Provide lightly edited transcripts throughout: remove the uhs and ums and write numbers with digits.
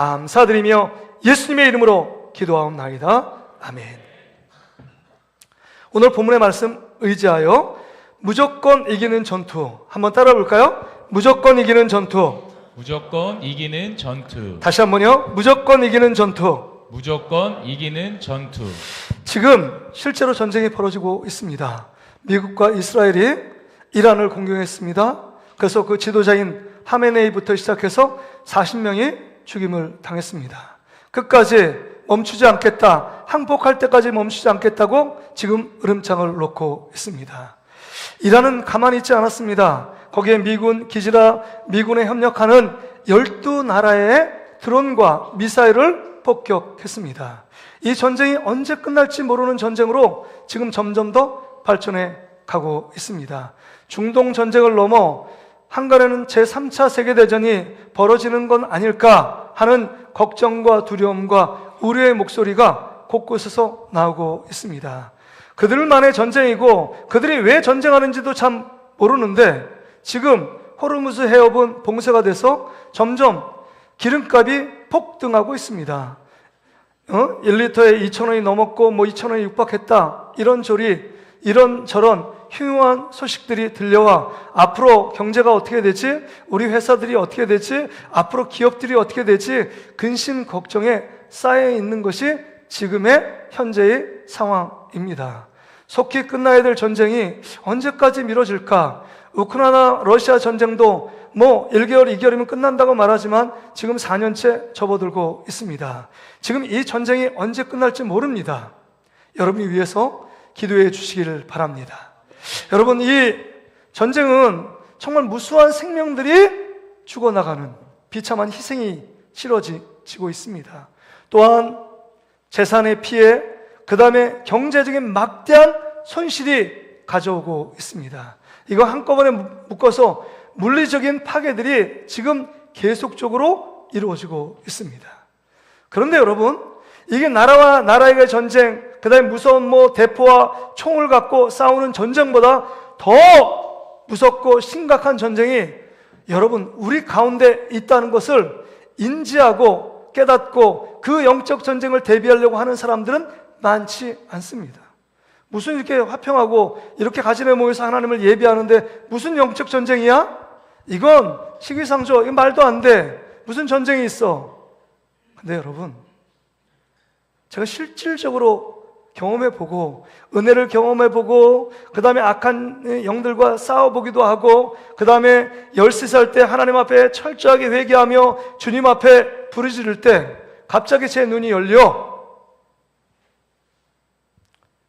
감사드리며 예수님의 이름으로 기도하옵나이다. 아멘. 오늘 본문의 말씀 의지하여 무조건 이기는 전투 한번 따라 볼까요? 무조건 이기는 전투. 무조건 이기는 전투. 다시 한번요. 무조건 이기는 전투. 무조건 이기는 전투. 지금 실제로 전쟁이 벌어지고 있습니다. 미국과 이스라엘이 이란을 공격했습니다. 그래서 그 지도자인 하메네이부터 시작해서 40명이 죽임을 당했습니다. 끝까지 멈추지 않겠다, 항복할 때까지 멈추지 않겠다고 지금 으름장을 놓고 있습니다. 이란은 가만히 있지 않았습니다. 거기에 미군 기지라 미군에 협력하는 12나라의 드론과 미사일을 폭격했습니다. 이 전쟁이 언제 끝날지 모르는 전쟁으로 지금 점점 더 발전해 가고 있습니다. 중동 전쟁을 넘어 한간에는 제3차 세계대전이 벌어지는 건 아닐까 하는 걱정과 두려움과 우려의 목소리가 곳곳에서 나오고 있습니다. 그들만의 전쟁이고 그들이 왜 전쟁하는지도 참 모르는데 지금 호르무즈 해협은 봉쇄가 돼서 점점 기름값이 폭등하고 있습니다. 1리터에 2,000원이 넘었고 2,000원이 육박했다, 이런저런 흉흉한 소식들이 들려와 앞으로 경제가 어떻게 되지? 우리 회사들이 어떻게 되지? 앞으로 기업들이 어떻게 되지? 근심 걱정에 쌓여 있는 것이 지금의 현재의 상황입니다. 속히 끝나야 될 전쟁이 언제까지 미뤄질까? 우크라이나 러시아 전쟁도 1개월, 2개월이면 끝난다고 말하지만 지금 4년째 접어들고 있습니다. 지금 이 전쟁이 언제 끝날지 모릅니다. 여러분이 위해서 기도해 주시기를 바랍니다. 여러분, 이 전쟁은 정말 무수한 생명들이 죽어나가는 비참한 희생이 치러지고 있습니다. 또한 재산의 피해, 그 다음에 경제적인 막대한 손실이 가져오고 있습니다. 이거 한꺼번에 묶어서 물리적인 파괴들이 지금 계속적으로 이루어지고 있습니다. 그런데 여러분, 이게 나라와 나라의 전쟁, 그 다음에 무서운 대포와 총을 갖고 싸우는 전쟁보다 더 무섭고 심각한 전쟁이 여러분 우리 가운데 있다는 것을 인지하고 깨닫고 그 영적 전쟁을 대비하려고 하는 사람들은 많지 않습니다. 무슨 이렇게 화평하고 이렇게 가지런히 모여서 하나님을 예배하는데 무슨 영적 전쟁이야? 이건 시기상조, 이거 말도 안 돼. 무슨 전쟁이 있어? 근데 여러분, 제가 실질적으로 경험해보고 은혜를 경험해보고 그 다음에 악한 영들과 싸워보기도 하고 그 다음에 13살 때 하나님 앞에 철저하게 회개하며 주님 앞에 부르짖을 때 갑자기 제 눈이 열려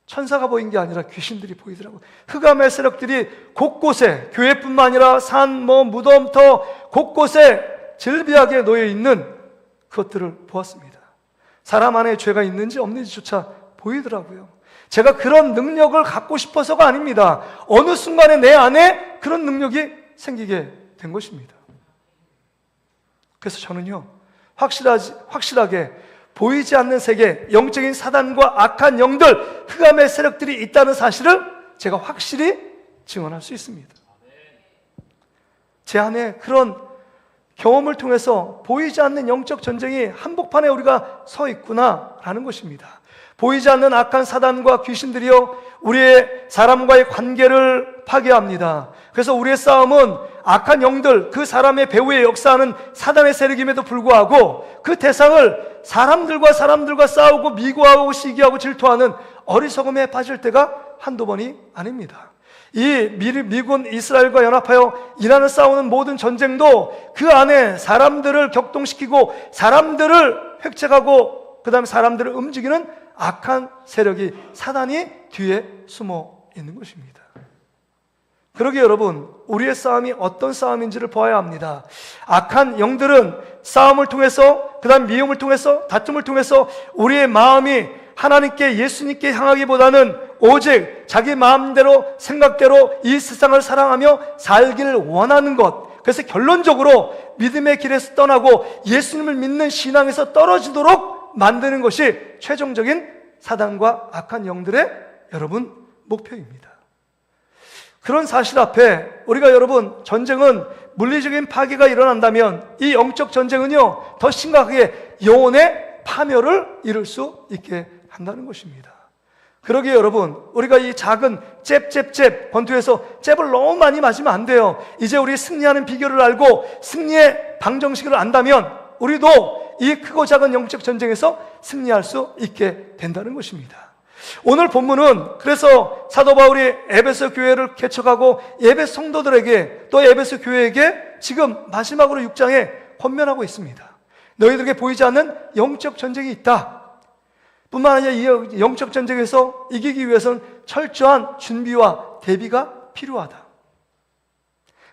천사가 보인 게 아니라 귀신들이 보이더라고요. 흑암의 세력들이 곳곳에, 교회뿐만 아니라 산, 무덤터 곳곳에 질비하게 놓여있는 그것들을 보았습니다. 사람 안에 죄가 있는지 없는지조차 보이더라고요. 제가 그런 능력을 갖고 싶어서가 아닙니다. 어느 순간에 내 안에 그런 능력이 생기게 된 것입니다. 그래서 저는요, 확실하게 보이지 않는 세계, 영적인 사단과 악한 영들, 흑암의 세력들이 있다는 사실을 제가 확실히 증언할 수 있습니다. 제 안에 그런 경험을 통해서 보이지 않는 영적 전쟁이 한복판에 우리가 서 있구나라는 것입니다. 보이지 않는 악한 사단과 귀신들이요, 우리의 사람과의 관계를 파괴합니다. 그래서 우리의 싸움은 악한 영들, 그 사람의 배후에 역사하는 사단의 세력임에도 불구하고 그 대상을 사람들과 싸우고 미워하고 시기하고 질투하는 어리석음에 빠질 때가 한두 번이 아닙니다. 이 미군 이스라엘과 연합하여 이란을 싸우는 모든 전쟁도 그 안에 사람들을 격동시키고 사람들을 획책하고 그 다음에 사람들을 움직이는 악한 세력이, 사단이 뒤에 숨어 있는 것입니다. 그러게 여러분, 우리의 싸움이 어떤 싸움인지를 보아야 합니다. 악한 영들은 싸움을 통해서, 그 다음 미움을 통해서, 다툼을 통해서 우리의 마음이 하나님께, 예수님께 향하기보다는 오직 자기 마음대로, 생각대로 이 세상을 사랑하며 살기를 원하는 것, 그래서 결론적으로 믿음의 길에서 떠나고 예수님을 믿는 신앙에서 떨어지도록 만드는 것이 최종적인 사단과 악한 영들의 여러분 목표입니다. 그런 사실 앞에 우리가 여러분, 전쟁은 물리적인 파괴가 일어난다면 이 영적 전쟁은요, 더 심각하게 영혼의 파멸을 이룰 수 있게 한다는 것입니다. 그러기에 여러분, 우리가 이 작은 잽 권투에서 잽을 너무 많이 맞으면 안 돼요. 이제 우리 승리하는 비결을 알고 승리의 방정식을 안다면 우리도 이 크고 작은 영적 전쟁에서 승리할 수 있게 된다는 것입니다. 오늘 본문은 그래서 사도 바울이 에베소 교회를 개척하고 에베소 성도들에게 또 에베소 교회에게 지금 마지막으로 6장에 권면하고 있습니다. 너희들에게 보이지 않는 영적 전쟁이 있다. 뿐만 아니라 이 영적 전쟁에서 이기기 위해서는 철저한 준비와 대비가 필요하다.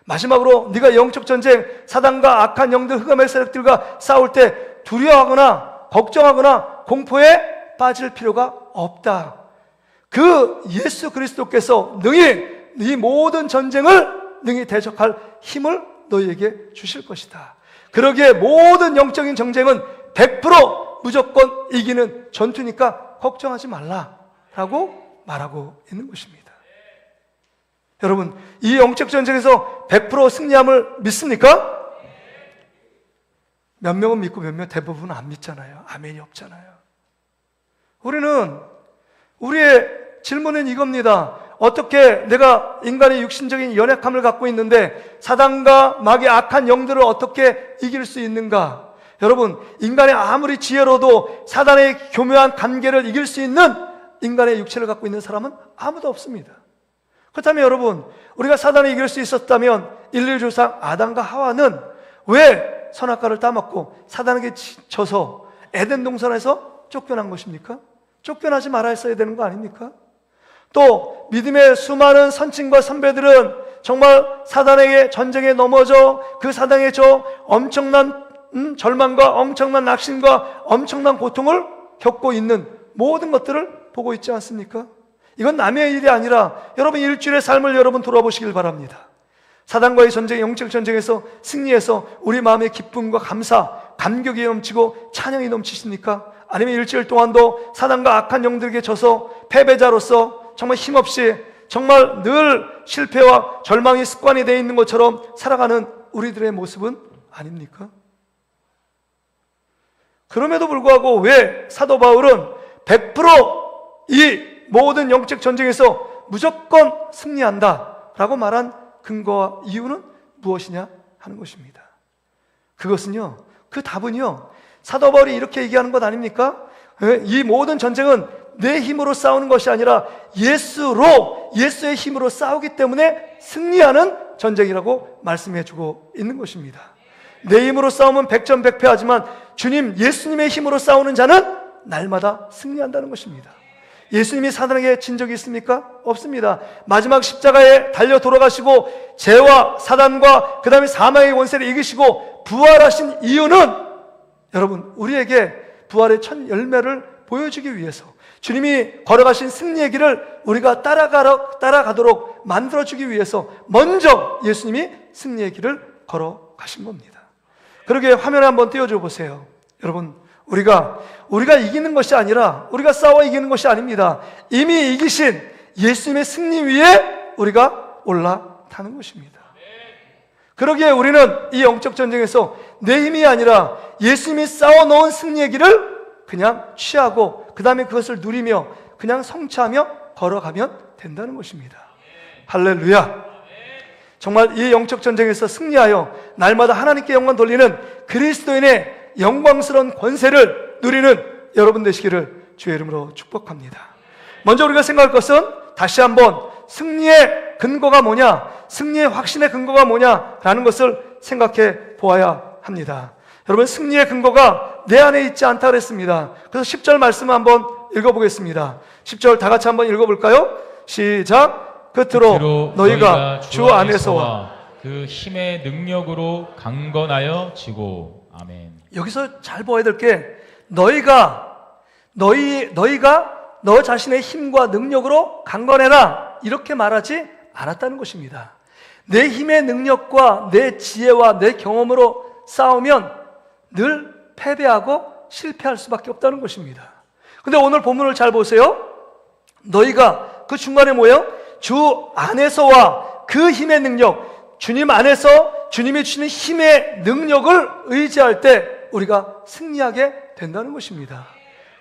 마지막으로 네가 영적 전쟁, 사단과 악한 영들, 흑암의 세력들과 싸울 때 두려워하거나 걱정하거나 공포에 빠질 필요가 없다. 그 예수 그리스도께서 능히 이 모든 전쟁을 능히 대적할 힘을 너희에게 주실 것이다. 그러기에 모든 영적인 전쟁은 100% 무조건 이기는 전투니까 걱정하지 말라라고 말하고 있는 것입니다. 여러분, 이 영적 전쟁에서 100% 승리함을 믿습니까? 몇 명은 믿고 몇 명, 대부분은 안 믿잖아요. 아멘이 없잖아요. 우리의 질문은 이겁니다. 어떻게 내가 인간의 육신적인 연약함을 갖고 있는데 사단과 마귀의 악한 영들을 어떻게 이길 수 있는가? 여러분, 인간의 아무리 지혜로도 사단의 교묘한 관계를 이길 수 있는 인간의 육체를 갖고 있는 사람은 아무도 없습니다. 그렇다면 여러분, 우리가 사단을 이길 수 있었다면 인류 조상 아담과 하와는 왜 선악과를 따먹고 사단에게 져서 에덴 동산에서 쫓겨난 것입니까? 쫓겨나지 말아야 했어야 되는 거 아닙니까? 또 믿음의 수많은 선친과 선배들은 정말 사단에게 전쟁에 넘어져 그 사단의 저 엄청난 절망과 엄청난 낙심과 엄청난 고통을 겪고 있는 모든 것들을 보고 있지 않습니까? 이건 남의 일이 아니라 여러분 일주일의 삶을 여러분 돌아보시길 바랍니다. 사단과의 전쟁, 영적 전쟁에서 승리해서 우리 마음의 기쁨과 감사, 감격이 넘치고 찬양이 넘치십니까? 아니면 일주일 동안도 사단과 악한 영들에게 져서 패배자로서 정말 힘없이 정말 늘 실패와 절망이 습관이 되어 있는 것처럼 살아가는 우리들의 모습은 아닙니까? 그럼에도 불구하고 왜 사도 바울은 100%이 모든 영적 전쟁에서 무조건 승리한다 라고 말한 근거와 이유는 무엇이냐 하는 것입니다. 그것은요, 그 답은요, 사도 바울이 이렇게 얘기하는 것 아닙니까? 이 모든 전쟁은 내 힘으로 싸우는 것이 아니라 예수의 힘으로 싸우기 때문에 승리하는 전쟁이라고 말씀해 주고 있는 것입니다. 내 힘으로 싸우면 백전백패하지만 주님, 예수님의 힘으로 싸우는 자는 날마다 승리한다는 것입니다. 예수님이 사단에게 진 적이 있습니까? 없습니다. 마지막 십자가에 달려 돌아가시고 죄와 사단과 그 다음에 사망의 원세를 이기시고 부활하신 이유는 여러분, 우리에게 부활의 첫 열매를 보여주기 위해서 주님이 걸어가신 승리의 길을 우리가 따라가도록 만들어주기 위해서 먼저 예수님이 승리의 길을 걸어가신 겁니다. 그러게 화면에 한번 띄워줘 보세요. 여러분, 우리가 이기는 것이 아니라 우리가 싸워 이기는 것이 아닙니다. 이미 이기신 예수님의 승리 위에 우리가 올라타는 것입니다. 그러기에 우리는 이 영적 전쟁에서 내 힘이 아니라 예수님이 싸워놓은 승리의 길을 그냥 취하고 그 다음에 그것을 누리며 그냥 성취하며 걸어가면 된다는 것입니다. 할렐루야. 정말 이 영적 전쟁에서 승리하여 날마다 하나님께 영광 돌리는 그리스도인의 영광스러운 권세를 누리는 여러분 되시기를 주의 이름으로 축복합니다. 먼저 우리가 생각할 것은 다시 한번 승리의 근거가 뭐냐, 승리의 확신의 근거가 뭐냐라는 것을 생각해 보아야 합니다. 여러분, 승리의 근거가 내 안에 있지 않다 그랬습니다. 그래서 10절 말씀을 한번 읽어보겠습니다. 10절 다 같이 한번 읽어볼까요? 시작. 끝으로 너희가 주 안에서와 그 힘의 능력으로 강건하여 지고. 아멘. 여기서 잘 보아야 될 게 너희가 너 자신의 힘과 능력으로 강건해라 이렇게 말하지 않았다는 것입니다. 내 힘의 능력과 내 지혜와 내 경험으로 싸우면 늘 패배하고 실패할 수밖에 없다는 것입니다. 근데 오늘 본문을 잘 보세요. 너희가 그 중간에 뭐예요? 주 안에서와 그 힘의 능력, 주님 안에서 주님이 주시는 힘의 능력을 의지할 때 우리가 승리하게 된다는 것입니다.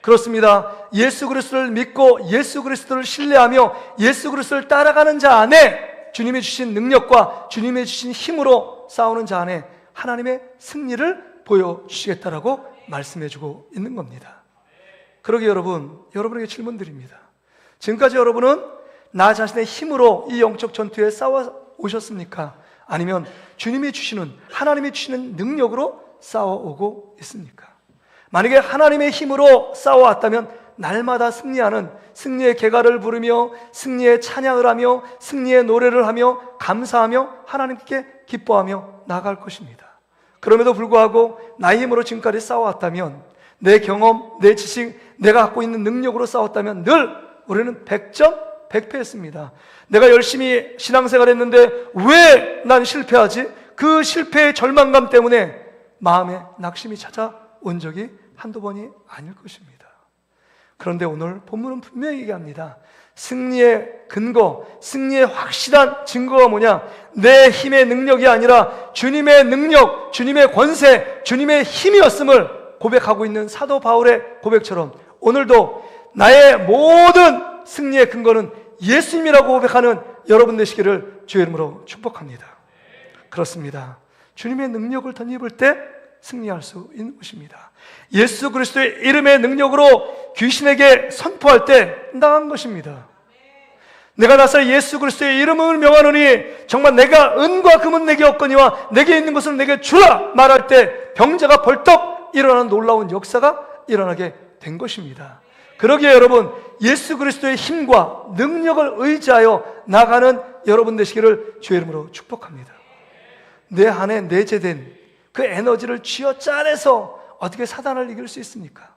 그렇습니다. 예수 그리스도를 믿고 예수 그리스도를 신뢰하며 예수 그리스도를 따라가는 자 안에 주님이 주신 능력과 주님이 주신 힘으로 싸우는 자 안에 하나님의 승리를 보여주시겠다라고 말씀해주고 있는 겁니다. 그러게 여러분에게 질문 드립니다. 지금까지 여러분은 나 자신의 힘으로 이 영적 전투에 싸워 오셨습니까? 아니면 주님이 주시는, 하나님이 주시는 능력으로 싸워오고 있습니까? 만약에 하나님의 힘으로 싸워왔다면 날마다 승리하는, 승리의 개가를 부르며 승리의 찬양을 하며 승리의 노래를 하며 감사하며 하나님께 기뻐하며 나아갈 것입니다. 그럼에도 불구하고 나의 힘으로 지금까지 싸워왔다면, 내 경험, 내 지식, 내가 갖고 있는 능력으로 싸웠다면 늘 우리는 100점 100패했습니다. 내가 열심히 신앙생활 했는데 왜 난 실패하지? 그 실패의 절망감 때문에 마음에 낙심이 찾아온 적이 한두 번이 아닐 것입니다. 그런데 오늘 본문은 분명히 얘기합니다. 승리의 근거, 승리의 확실한 증거가 뭐냐? 내 힘의 능력이 아니라 주님의 능력, 주님의 권세, 주님의 힘이었음을 고백하고 있는 사도 바울의 고백처럼 오늘도 나의 모든 승리의 근거는 예수님이라고 고백하는 여러분 되시기를 주의 이름으로 축복합니다. 그렇습니다. 주님의 능력을 덧입을 때 승리할 수 있는 것입니다. 예수 그리스도의 이름의 능력으로 귀신에게 선포할 때 나간 것입니다. 내가 나서 예수 그리스도의 이름을 명하노니 정말 내가 은과 금은 내게 없거니와 내게 있는 것은 내게 주라 말할 때 병자가 벌떡 일어나는 놀라운 역사가 일어나게 된 것입니다. 그러기에 여러분, 예수 그리스도의 힘과 능력을 의지하여 나가는 여러분 되시기를 주의 이름으로 축복합니다. 내 안에 내재된 그 에너지를 쥐어짜내서 어떻게 사단을 이길 수 있습니까?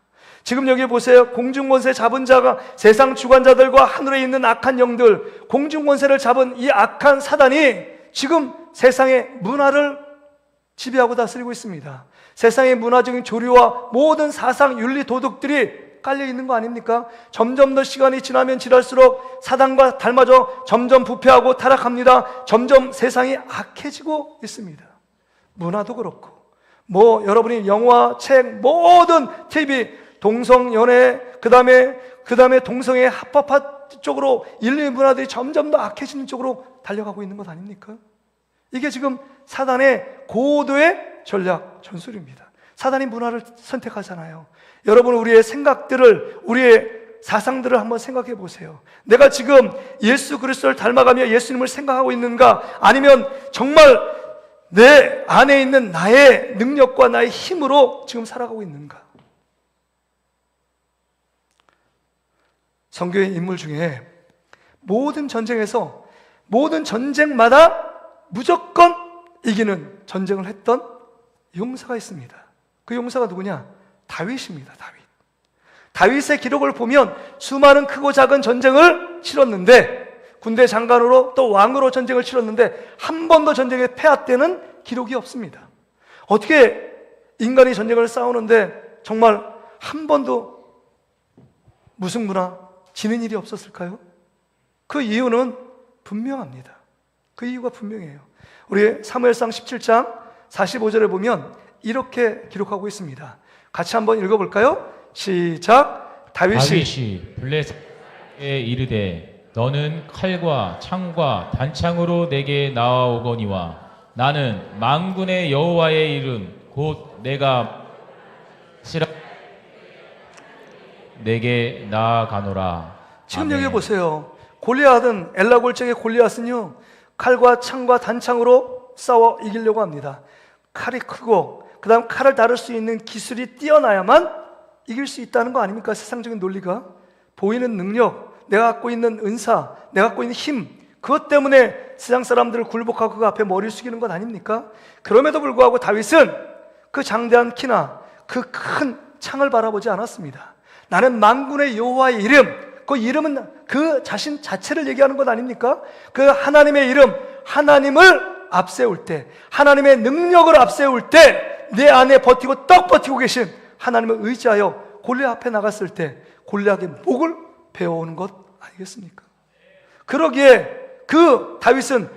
지금 여기 보세요. 공중권세 잡은 자가 세상 주관자들과 하늘에 있는 악한 영들, 공중권세를 잡은 이 악한 사단이 지금 세상의 문화를 지배하고 다스리고 있습니다. 세상의 문화적인 조류와 모든 사상, 윤리, 도덕들이 깔려 있는 거 아닙니까? 점점 더 시간이 지나면 지날수록 사단과 닮아져 점점 부패하고 타락합니다. 점점 세상이 악해지고 있습니다. 문화도 그렇고 여러분이 영화, 책, 모든 TV, 동성연애, 그 다음에 동성애 합법화 쪽으로 인류의 문화들이 점점 더 악해지는 쪽으로 달려가고 있는 것 아닙니까? 이게 지금 사단의 고도의 전략 전술입니다. 사단이 문화를 선택하잖아요. 여러분, 우리의 생각들을, 우리의 사상들을 한번 생각해 보세요. 내가 지금 예수 그리스도를 닮아가며 예수님을 생각하고 있는가? 아니면 정말 내 안에 있는 나의 능력과 나의 힘으로 지금 살아가고 있는가? 성경의 인물 중에 모든 전쟁에서, 모든 전쟁마다 무조건 이기는 전쟁을 했던 용사가 있습니다. 그 용사가 누구냐? 다윗입니다. 다윗의 기록을 보면 수많은 크고 작은 전쟁을 치렀는데, 군대 장관으로 또 왕으로 전쟁을 치렀는데 한 번도 전쟁에 패했다는 기록이 없습니다. 어떻게 인간이 전쟁을 싸우는데 정말 한 번도 무승부나 지는 일이 없었을까요? 그 이유는 분명합니다. 그 이유가 분명해요. 우리 사무엘상 17장 45절에 보면 이렇게 기록하고 있습니다. 같이 한번 읽어볼까요? 시작. 다윗이 블레셋에 이르되 너는 칼과 창과 단창으로 내게 나아오거니와 나는 만군의 여호와의 이름 곧 내가 시라 내게 나아가노라. 지금 아멘. 여기 보세요. 골리앗은, 엘라 골짜기 골리앗은요, 칼과 창과 단창으로 싸워 이기려고 합니다. 칼이 크고 그 다음 칼을 다룰 수 있는 기술이 뛰어나야만 이길 수 있다는 거 아닙니까? 세상적인 논리가. 보이는 능력, 내가 갖고 있는 은사, 내가 갖고 있는 힘, 그것 때문에 세상 사람들을 굴복하고 그 앞에 머리를 숙이는 것 아닙니까? 그럼에도 불구하고 다윗은 그 장대한 키나 그 큰 창을 바라보지 않았습니다. 나는 만군의 여호와의 이름, 그 이름은 그 자신 자체를 얘기하는 것 아닙니까? 그 하나님의 이름, 하나님을 앞세울 때, 하나님의 능력을 앞세울 때 내 안에 버티고 떡 버티고 계신 하나님을 의지하여 골리앗 앞에 나갔을 때 골리앗의 목을 베어오는 것 아니겠습니까? 그러기에 그 다윗은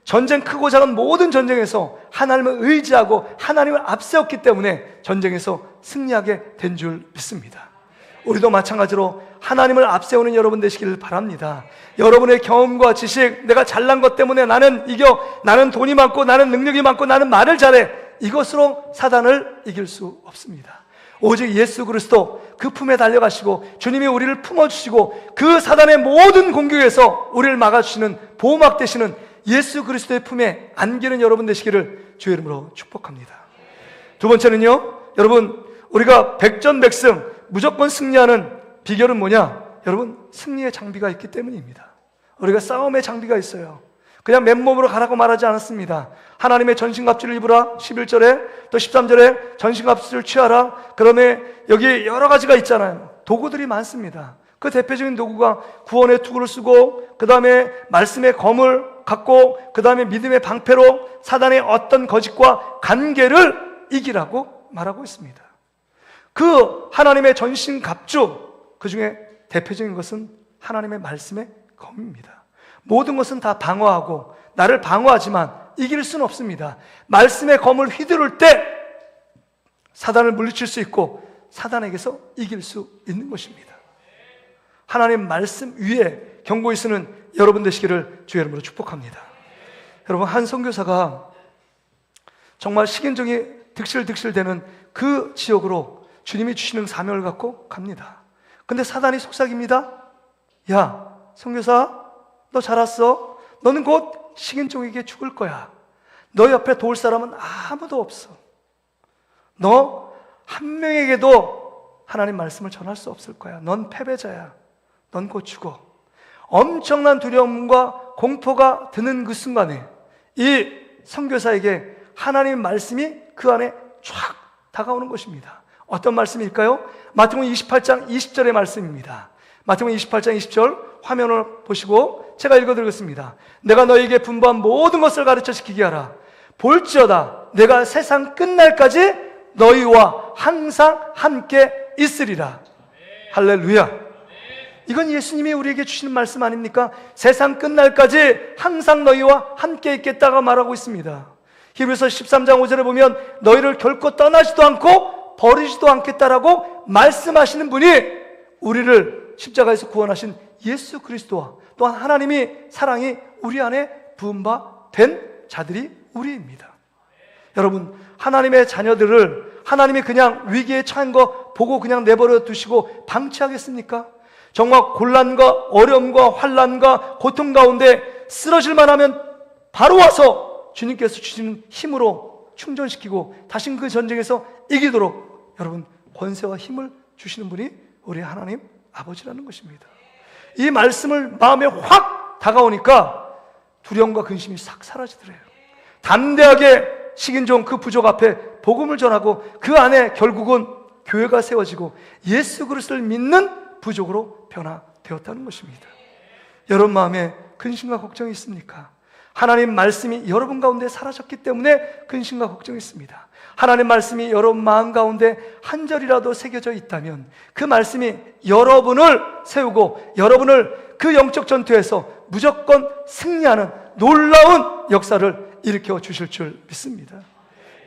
전쟁 크고 작은 모든 전쟁에서 하나님을 의지하고 하나님을 앞세웠기 때문에 전쟁에서 승리하게 된 줄 믿습니다. 우리도 마찬가지로 하나님을 앞세우는 여러분 되시기를 바랍니다. 여러분의 경험과 지식, 내가 잘난 것 때문에 나는 이겨, 나는 돈이 많고 나는 능력이 많고 나는 말을 잘해, 이것으로 사단을 이길 수 없습니다. 오직 예수 그리스도 그 품에 달려가시고 주님이 우리를 품어주시고 그 사단의 모든 공격에서 우리를 막아주시는 보호막 되시는 예수 그리스도의 품에 안기는 여러분 되시기를 주의 이름으로 축복합니다. 두 번째는요, 여러분, 우리가 백전백승 무조건 승리하는 비결은 뭐냐? 여러분, 승리의 장비가 있기 때문입니다. 우리가 싸움의 장비가 있어요. 그냥 맨몸으로 가라고 말하지 않았습니다. 하나님의 전신갑주를 입으라 11절에, 또 13절에 전신갑주를 취하라. 그러면 여기 여러 가지가 있잖아요. 도구들이 많습니다. 그 대표적인 도구가 구원의 투구를 쓰고, 그 다음에 말씀의 검을 갖고, 그 다음에 믿음의 방패로 사단의 어떤 거짓과 관계를 이기라고 말하고 있습니다. 그 하나님의 전신갑주, 그 중에 대표적인 것은 하나님의 말씀의 검입니다. 모든 것은 다 방어하고 나를 방어하지만 이길 수는 없습니다. 말씀의 검을 휘두를 때 사단을 물리칠 수 있고 사단에게서 이길 수 있는 것입니다. 하나님 말씀 위에 견고히 쓰는 여러분 되시기를 주의 이름으로 축복합니다. 여러분, 한 선교사가 정말 식인종이 득실득실되는 그 지역으로 주님이 주시는 사명을 갖고 갑니다. 근데 사단이 속삭입니다. 야, 선교사, 너 잘 왔어? 너는 곧 식인종에게 죽을 거야. 너 옆에 도울 사람은 아무도 없어. 너 한 명에게도 하나님 말씀을 전할 수 없을 거야. 넌 패배자야. 넌 곧 죽어. 엄청난 두려움과 공포가 드는 그 순간에 이 선교사에게 하나님의 말씀이 그 안에 촥 다가오는 것입니다. 어떤 말씀일까요? 마태복음 28장 20절의 말씀입니다. 마태복음 28장 20절 화면을 보시고 제가 읽어드리겠습니다. 내가 너에게 분부한 모든 것을 가르쳐 지키게 하라. 볼지어다 내가 세상 끝날까지 너희와 항상 함께 있으리라. 할렐루야. 이건 예수님이 우리에게 주시는 말씀 아닙니까? 세상 끝날까지 항상 너희와 함께 있겠다고 말하고 있습니다. 히브리서 13장 5절에 보면 너희를 결코 떠나지도 않고 버리지도 않겠다라고 말씀하시는 분이 우리를 십자가에서 구원하신 예수 그리스도와 또한 하나님이 사랑이 우리 안에 부은 바 된 자들이 우리입니다. 여러분, 하나님의 자녀들을 하나님이 그냥 위기에 처한 거 보고 그냥 내버려 두시고 방치하겠습니까? 정말 곤란과 어려움과 환난과 고통 가운데 쓰러질만 하면 바로 와서 주님께서 주시는 힘으로 충전시키고 다시 그 전쟁에서 이기도록 여러분 권세와 힘을 주시는 분이 우리 하나님 아버지라는 것입니다. 이 말씀을 마음에 확 다가오니까 두려움과 근심이 싹 사라지더래요. 담대하게 식인종 그 부족 앞에 복음을 전하고 그 안에 결국은 교회가 세워지고 예수 그리스도를 믿는 부족으로 변화되었다는 것입니다. 여러분 마음에 근심과 걱정이 있습니까? 하나님 말씀이 여러분 가운데 사라졌기 때문에 근심과 걱정이 있습니다. 하나님 말씀이 여러분 마음 가운데 한 절이라도 새겨져 있다면 그 말씀이 여러분을 세우고 여러분을 그 영적 전투에서 무조건 승리하는 놀라운 역사를 일으켜 주실 줄 믿습니다.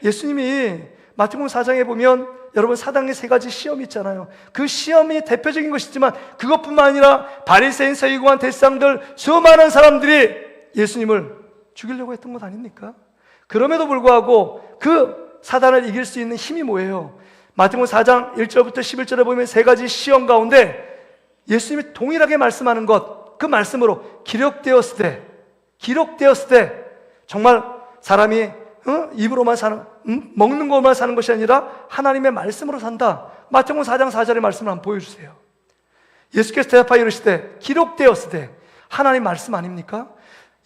예수님이 마태복음 4장에 보면 여러분 사당의 세 가지 시험이 있잖아요. 그 시험이 대표적인 것이지만 그것뿐만 아니라 바리새인, 서기관, 대제사장들 수많은 사람들이 예수님을 죽이려고 했던 것 아닙니까? 그럼에도 불구하고 그 사단을 이길 수 있는 힘이 뭐예요? 마태복음 4장 1절부터 11절에 보면 세 가지 시험 가운데 예수님이 동일하게 말씀하는 것, 그 말씀으로 기록되었을 때 정말 사람이 입으로만 사는, 먹는 것만 사는 것이 아니라 하나님의 말씀으로 산다. 마태복음 4장 4절의 말씀을 한번 보여주세요. 예수께서 대답하여 이르시되 기록되었을 때 하나님 말씀 아닙니까?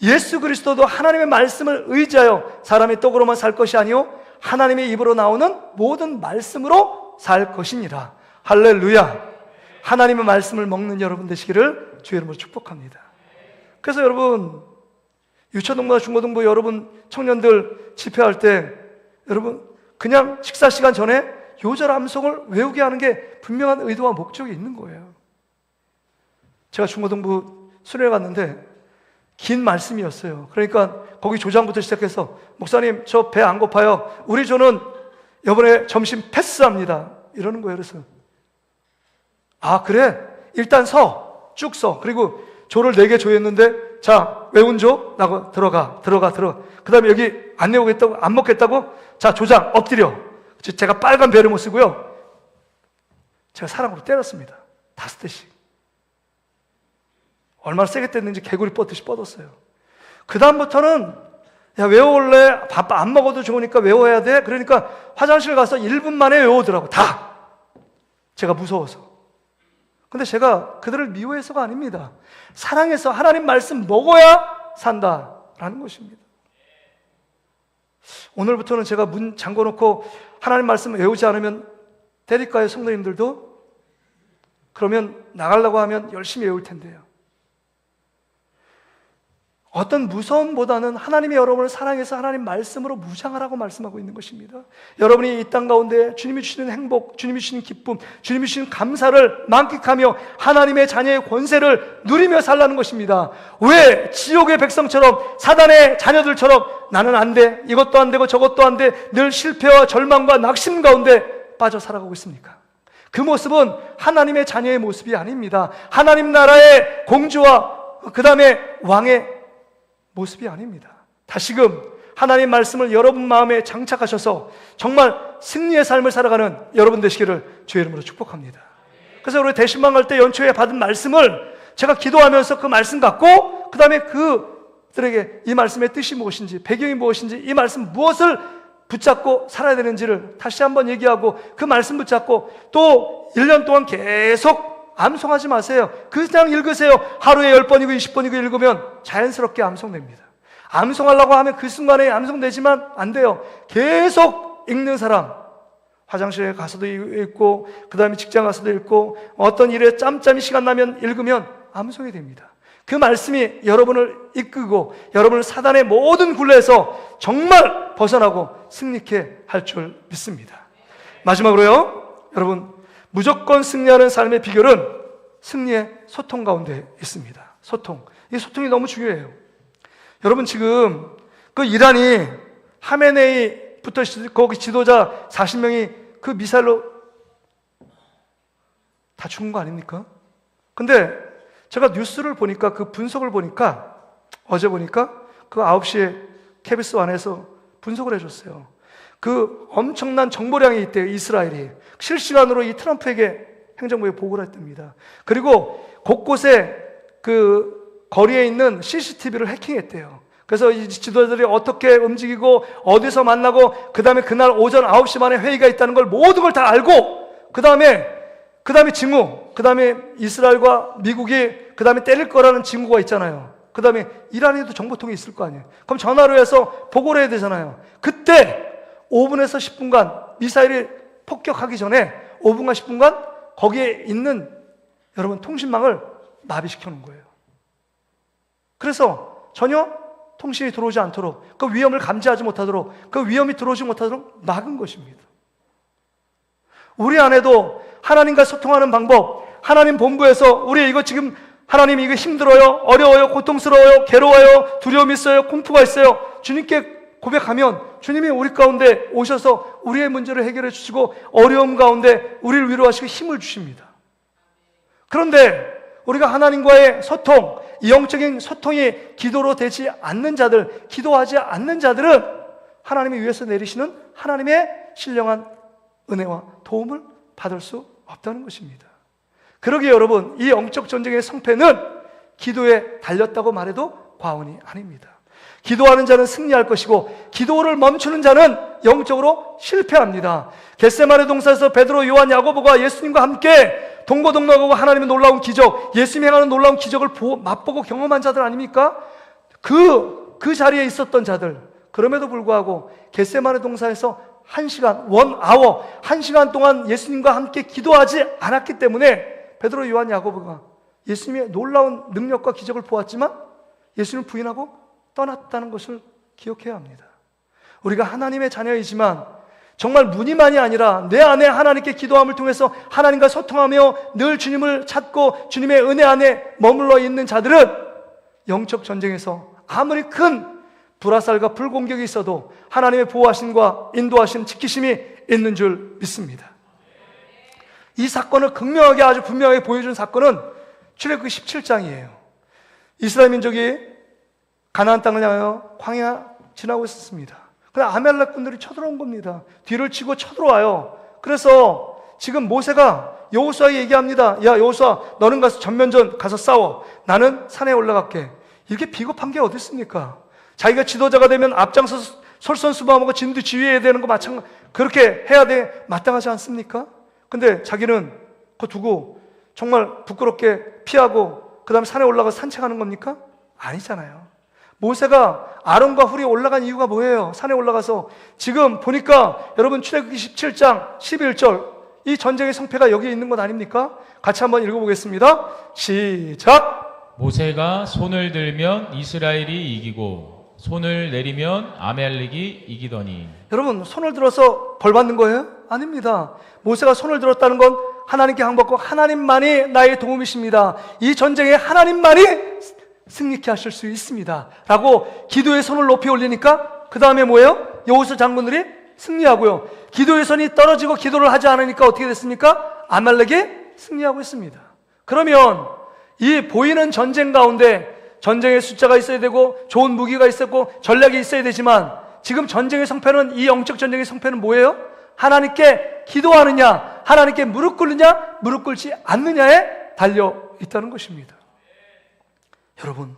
예수 그리스도도 하나님의 말씀을 의지하여 사람이 떡으로만 살 것이 아니요 하나님의 입으로 나오는 모든 말씀으로 살 것이니라. 할렐루야. 하나님의 말씀을 먹는 여러분 되시기를 주의 이름으로 축복합니다. 그래서 여러분 유초등부나 중고등부 여러분 청년들 집회할 때 여러분 그냥 식사 시간 전에 요절 암송을 외우게 하는 게 분명한 의도와 목적이 있는 거예요. 제가 중고등부 수련회 갔는데 긴 말씀이었어요. 그러니까 거기 조장부터 시작해서 목사님 저 배 안 고파요. 우리 조는 이번에 점심 패스합니다. 이러는 거예요. 그래서 아 그래? 일단 쭉 서. 그리고 조를 4개 조였는데 자 외운 조 나고 들어가. 그 다음에 여기 안 내오겠다고 안 먹겠다고 자 조장 엎드려. 제가 빨간 배를 못 쓰고요. 제가 사랑으로 때렸습니다. 5대씩. 얼마나 세게 때렸는지 개구리 뻗듯이 뻗었어요. 그 다음부터는 야 외워올래? 밥 안 먹어도 좋으니까 외워야 돼. 그러니까 화장실 가서 1분 만에 외우더라고. 다. 제가 무서워서. 근데 제가 그들을 미워해서가 아닙니다. 사랑해서 하나님 말씀 먹어야 산다라는 것입니다. 오늘부터는 제가 문 잠궈놓고 하나님 말씀 외우지 않으면 때릴까요? 성도님들도? 그러면 나가려고 하면 열심히 외울 텐데요. 어떤 무서움보다는 하나님이 여러분을 사랑해서 하나님 말씀으로 무장하라고 말씀하고 있는 것입니다. 여러분이 이 땅 가운데 주님이 주시는 행복, 주님이 주시는 기쁨, 주님이 주시는 감사를 만끽하며 하나님의 자녀의 권세를 누리며 살라는 것입니다. 왜 지옥의 백성처럼 사단의 자녀들처럼 나는 안 돼, 이것도 안 되고 저것도 안 돼, 늘 실패와 절망과 낙심 가운데 빠져 살아가고 있습니까? 그 모습은 하나님의 자녀의 모습이 아닙니다. 하나님 나라의 공주와 그 다음에 왕의 모습이 아닙니다. 다시금 하나님 말씀을 여러분 마음에 장착하셔서 정말 승리의 삶을 살아가는 여러분 되시기를 주의 이름으로 축복합니다. 그래서 우리 대신방 갈 때 연초에 받은 말씀을 제가 기도하면서 그 말씀 갖고 그 다음에 그들에게 이 말씀의 뜻이 무엇인지, 배경이 무엇인지, 이 말씀 무엇을 붙잡고 살아야 되는지를 다시 한번 얘기하고 그 말씀 붙잡고 또 1년 동안 계속 암송하지 마세요. 그냥 읽으세요. 하루에 10번이고 20번이고 읽으면 자연스럽게 암송됩니다. 암송하려고 하면 그 순간에 암송되지만 안 돼요. 계속 읽는 사람, 화장실에 가서도 읽고 그 다음에 직장 가서도 읽고 어떤 일에 짬짬이 시간 나면 읽으면 암송이 됩니다. 그 말씀이 여러분을 이끌고 여러분을 사단의 모든 굴레에서 정말 벗어나고 승리케 할 줄 믿습니다. 마지막으로요, 여러분, 무조건 승리하는 삶의 비결은 승리의 소통 가운데 있습니다. 소통. 이 소통이 너무 중요해요. 여러분 지금 그 이란이 하메네이부터 거기 지도자 40명이 그 미사일로 다 죽은 거 아닙니까? 근데 제가 뉴스를 보니까 그 분석을 보니까 어제 보니까 그 9시에 KBS 안에서 분석을 해줬어요. 그 엄청난 정보량이 있대요. 이스라엘이 실시간으로 이 트럼프에게 행정부에 보고를 했답니다. 그리고 곳곳에 그 거리에 있는 CCTV를 해킹했대요. 그래서 이 지도자들이 어떻게 움직이고 어디서 만나고 그 다음에 그날 오전 9시 반에 회의가 있다는 걸 모든 걸 다 알고 그 다음에 징후, 그 다음에 이스라엘과 미국이 그 다음에 때릴 거라는 징후가 있잖아요. 그 다음에 이란에도 정보통이 있을 거 아니에요. 그럼 전화로 해서 보고를 해야 되잖아요. 그때 5분에서 10분간 미사일이 폭격하기 전에 5분간 10분간 거기에 있는 여러분 통신망을 마비시켜 놓은 거예요. 그래서 전혀 통신이 들어오지 않도록, 그 위험을 감지하지 못하도록, 그 위험이 들어오지 못하도록 막은 것입니다. 우리 안에도 하나님과 소통하는 방법, 하나님 본부에서 우리 이거 지금 하나님 이거 힘들어요, 어려워요, 고통스러워요, 괴로워요, 두려움이 있어요, 공포가 있어요. 주님께 고백하면 주님이 우리 가운데 오셔서 우리의 문제를 해결해 주시고 어려움 가운데 우리를 위로하시고 힘을 주십니다. 그런데 우리가 하나님과의 소통, 이 영적인 소통이 기도로 되지 않는 자들, 기도하지 않는 자들은 하나님이 위에서 내리시는 하나님의 신령한 은혜와 도움을 받을 수 없다는 것입니다. 그러기에 여러분, 이 영적 전쟁의 성패는 기도에 달렸다고 말해도 과언이 아닙니다. 기도하는 자는 승리할 것이고 기도를 멈추는 자는 영적으로 실패합니다. 겟세마네 동산에서 베드로, 요한, 야고보가 예수님과 함께 동고동락하고 하나님의 놀라운 기적, 예수님이 행하는 놀라운 기적을 맛보고 경험한 자들 아닙니까? 그 자리에 있었던 자들, 그럼에도 불구하고 겟세마네 동산에서 1시간, 1시간 동안 예수님과 함께 기도하지 않았기 때문에 베드로, 요한, 야고보가 예수님의 놀라운 능력과 기적을 보았지만 예수님을 부인하고 떠났다는 것을 기억해야 합니다. 우리가 하나님의 자녀이지만 정말 무늬만이 아니라 내 안에 하나님께 기도함을 통해서 하나님과 소통하며 늘 주님을 찾고 주님의 은혜 안에 머물러 있는 자들은 영적 전쟁에서 아무리 큰 불화살과 불공격이 있어도 하나님의 보호하심과 인도하심, 지키심이 있는 줄 믿습니다. 이 사건을 극명하게 아주 분명하게 보여준 사건은 출애굽기 17장이에요. 이스라엘 민족이 가나안 땅을 향하여 광야 지나고 있었습니다. 근데 아말렉 군들이 쳐들어온 겁니다. 뒤를 치고 쳐들어와요. 그래서 지금 모세가 여호수아에게 얘기합니다. 야, 여호수아, 너는 가서 전면전 가서 싸워. 나는 산에 올라갈게. 이렇게 비겁한 게 어디 있습니까? 자기가 지도자가 되면 앞장서서 솔선수범하고 진도 지휘해야 되는 거 마찬가지, 그렇게 해야 돼 마땅하지 않습니까? 근데 자기는 그거 두고 정말 부끄럽게 피하고 그 다음에 산에 올라가서 산책하는 겁니까? 아니잖아요. 모세가 아론과 훌이 올라간 이유가 뭐예요? 산에 올라가서 지금 보니까 여러분 출애굽기 17장 11절 이 전쟁의 성패가 여기에 있는 것 아닙니까? 같이 한번 읽어보겠습니다. 시작! 모세가 손을 들면 이스라엘이 이기고 손을 내리면 아말렉이 이기더니. 여러분, 손을 들어서 벌 받는 거예요? 아닙니다. 모세가 손을 들었다는 건 하나님께 항복하고 하나님만이 나의 도움이십니다. 이 전쟁에 하나님만이 승리케 하실 수 있습니다. 라고 기도의 손을 높이 올리니까 그 다음에 뭐예요? 여호수 장군들이 승리하고요. 기도의 손이 떨어지고 기도를 하지 않으니까 어떻게 됐습니까? 아말렉이 승리하고 있습니다. 그러면 이 보이는 전쟁 가운데 전쟁의 숫자가 있어야 되고 좋은 무기가 있었고 전략이 있어야 되지만 지금 전쟁의 성패는, 이 영적 전쟁의 성패는 뭐예요? 하나님께 기도하느냐, 하나님께 무릎 꿇느냐, 무릎 꿇지 않느냐에 달려 있다는 것입니다. 여러분,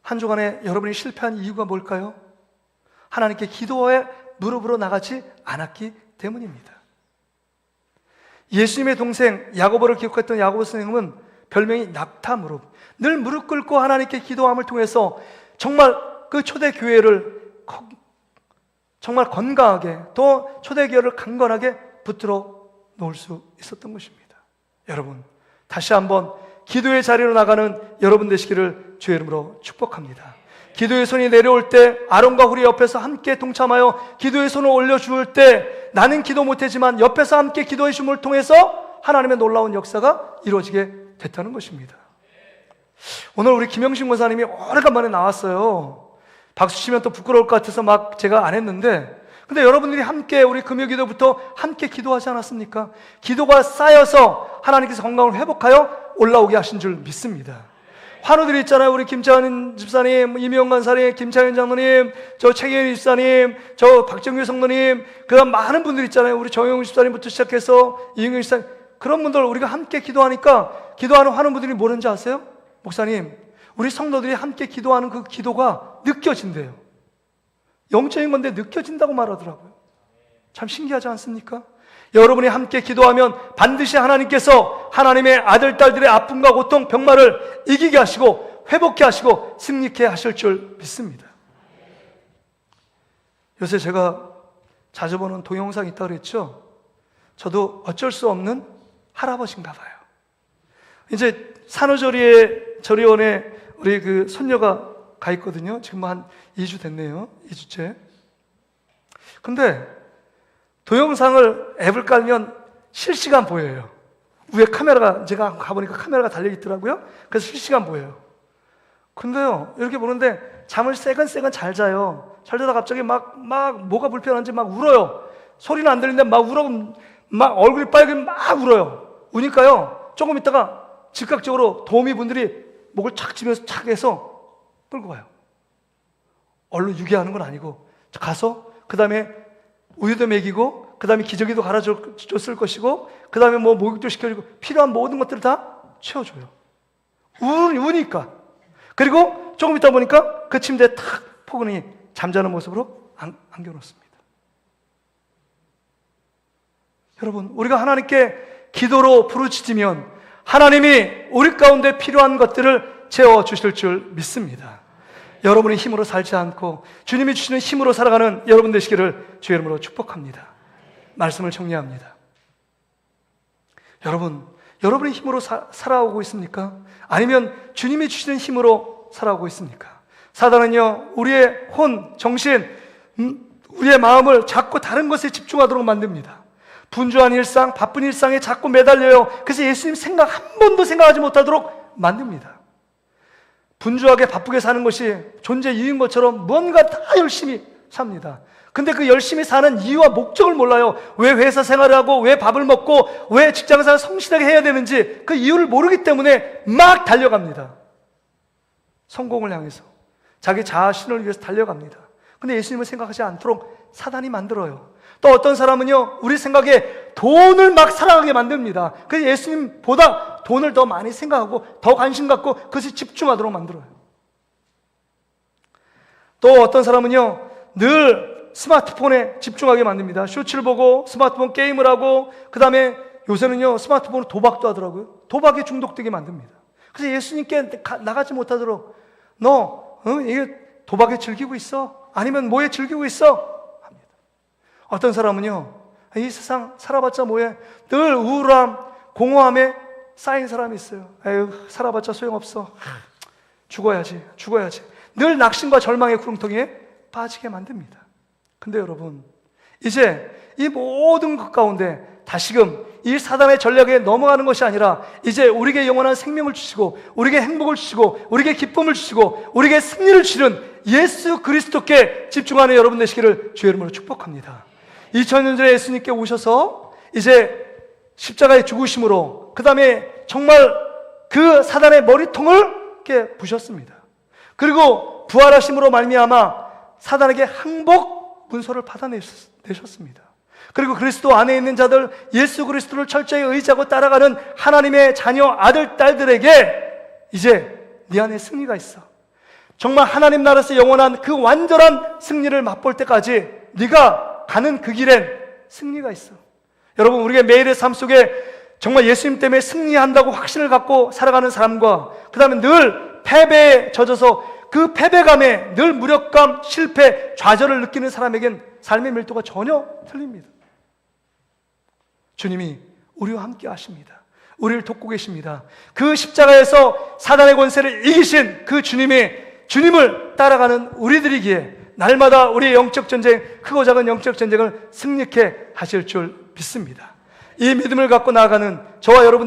한 주간에 여러분이 실패한 이유가 뭘까요? 하나님께 기도에 무릎으로 나가지 않았기 때문입니다. 예수님의 동생 야고보를 기억했던 야고보 선생님은 별명이 낙타 무릎, 늘 무릎 꿇고 하나님께 기도함을 통해서 정말 그 초대교회를 정말 건강하게, 또 초대교회를 강건하게 붙들어 놓을 수 있었던 것입니다. 여러분, 다시 한번 기도의 자리로 나가는 여러분 되시기를 주의 이름으로 축복합니다. 기도의 손이 내려올 때 아론과 훌이 옆에서 함께 동참하여 기도의 손을 올려주을 때 나는 기도 못했지만 옆에서 함께 기도해 줌을 통해서 하나님의 놀라운 역사가 이루어지게 됐다는 것입니다. 오늘 우리 김영신 권사님이 오래간만에 나왔어요. 박수 치면 또 부끄러울 것 같아서 막 제가 안 했는데, 근데 여러분들이 함께 우리 금요기도부터 함께 기도하지 않았습니까? 기도가 쌓여서 하나님께서 건강을 회복하여 올라오게 하신 줄 믿습니다. 환우들이 있잖아요. 우리 김찬은 집사님, 이명관 간사님, 김창현 장로님, 저 최경희 집사님, 저 박정규 성도님, 그 다음 많은 분들 있잖아요. 우리 정영 집사님부터 시작해서 이영경 집사님, 그런 분들 우리가 함께 기도하니까 기도하는 환우분들이 뭐는지 아세요? 목사님, 우리 성도들이 함께 기도하는 그 기도가 느껴진대요. 영적인 건데 느껴진다고 말하더라고요. 참 신기하지 않습니까? 여러분이 함께 기도하면 반드시 하나님께서 하나님의 아들, 딸들의 아픔과 고통, 병마를 이기게 하시고 회복케 하시고 승리케 하실 줄 믿습니다. 요새 제가 자주 보는 동영상 있다고 그랬죠? 저도 어쩔 수 없는 할아버지인가 봐요. 이제 산후조리원에 우리 그 손녀가 가 있거든요. 지금 한 2주 됐네요. 2주째. 근데 동영상을 앱을 깔면 실시간 보여요. 위에 카메라가, 제가 가보니까 카메라가 달려있더라고요. 그래서 실시간 보여요. 근데요, 이렇게 보는데 잠을 새근새근 잘 자요. 잘 자다 갑자기 막 뭐가 불편한지 막 울어요. 소리는 안 들리는데 막 울어, 막 얼굴이 빨개 막 울어요. 우니까요, 조금 있다가 즉각적으로 도우미 분들이 목을 착 쥐면서 착 해서 끌고 가요. 얼른 유기하는 건 아니고 가서 그 다음에 우유도 먹이고 그 다음에 기저귀도 갈아줬을 것이고 그 다음에 뭐 목욕도 시켜주고 필요한 모든 것들을 다 채워줘요. 우니까. 그리고 조금 있다 보니까 그 침대에 탁 포근히 잠자는 모습으로 안겨놓습니다. 여러분, 우리가 하나님께 기도로 부르짖으면 하나님이 우리 가운데 필요한 것들을 채워주실 줄 믿습니다. 여러분의 힘으로 살지 않고 주님이 주시는 힘으로 살아가는 여러분 되시기를 주의 이름으로 축복합니다. 말씀을 정리합니다. 여러분의 힘으로 살아오고 있습니까? 아니면 주님이 주시는 힘으로 살아오고 있습니까? 사단은요, 우리의 정신, 우리의 마음을 자꾸 다른 것에 집중하도록 만듭니다. 분주한 일상, 바쁜 일상에 자꾸 매달려요. 그래서 예수님 한 번도 생각하지 못하도록 만듭니다. 분주하게 바쁘게 사는 것이 존재 이유인 것처럼 뭔가 다 열심히 삽니다. 근데 그 열심히 사는 이유와 목적을 몰라요. 왜 회사 생활을 하고, 왜 밥을 먹고, 왜 직장생활을 성실하게 해야 되는지 그 이유를 모르기 때문에 막 달려갑니다. 성공을 향해서 자기 자신을 위해서 달려갑니다. 근데 예수님을 생각하지 않도록 사단이 만들어요. 또 어떤 사람은요, 우리 생각에 돈을 막 사랑하게 만듭니다. 그래서 예수님보다 돈을 더 많이 생각하고 더 관심 갖고 그것에 집중하도록 만들어요. 또 어떤 사람은요, 늘 스마트폰에 집중하게 만듭니다. 쇼츠를 보고 스마트폰 게임을 하고, 그 다음에 요새는요 스마트폰으로 도박도 하더라고요. 도박에 중독되게 만듭니다. 그래서 예수님께 나가지 못하도록 너 이게 도박에 즐기고 있어? 아니면 뭐에 즐기고 있어? 합니다. 어떤 사람은요, 이 세상 살아봤자 뭐해? 늘 우울함, 공허함에 쌓인 사람이 있어요. 에휴, 살아봤자 소용없어. 죽어야지. 늘 낙심과 절망의 구렁텅이에 빠지게 만듭니다. 근데 여러분, 이제 이 모든 것 가운데 다시금 이 사단의 전략에 넘어가는 것이 아니라 이제 우리에게 영원한 생명을 주시고, 우리에게 행복을 주시고, 우리에게 기쁨을 주시고, 우리에게 승리를 주시는 예수 그리스도께 집중하는 여러분 되시기를 주의 이름으로 축복합니다. 2000년 전에 예수님께 오셔서 이제 십자가의 죽으심으로, 그 다음에 정말 그 사단의 머리통을 이렇게 부셨습니다. 그리고 부활하심으로 말미암아 사단에게 항복 문서를 받아내셨습니다. 그리고 그리스도 안에 있는 자들, 예수 그리스도를 철저히 의지하고 따라가는 하나님의 자녀 아들, 딸들에게 이제 네 안에 승리가 있어. 정말 하나님 나라에서 영원한 그 완전한 승리를 맛볼 때까지 네가 가는 그 길엔 승리가 있어. 여러분, 우리가 매일의 삶 속에 정말 예수님 때문에 승리한다고 확신을 갖고 살아가는 사람과, 그 다음에 늘 패배에 젖어서 그 패배감에 늘 무력감, 실패, 좌절을 느끼는 사람에겐 삶의 밀도가 전혀 틀립니다. 주님이 우리와 함께 하십니다. 우리를 돕고 계십니다. 그 십자가에서 사단의 권세를 이기신 그 주님을 따라가는 우리들이기에 날마다 우리의 영적 전쟁, 크고 작은 영적 전쟁을 승리케 하실 줄 믿습니다. 이 믿음을 갖고 나아가는 저와 여러분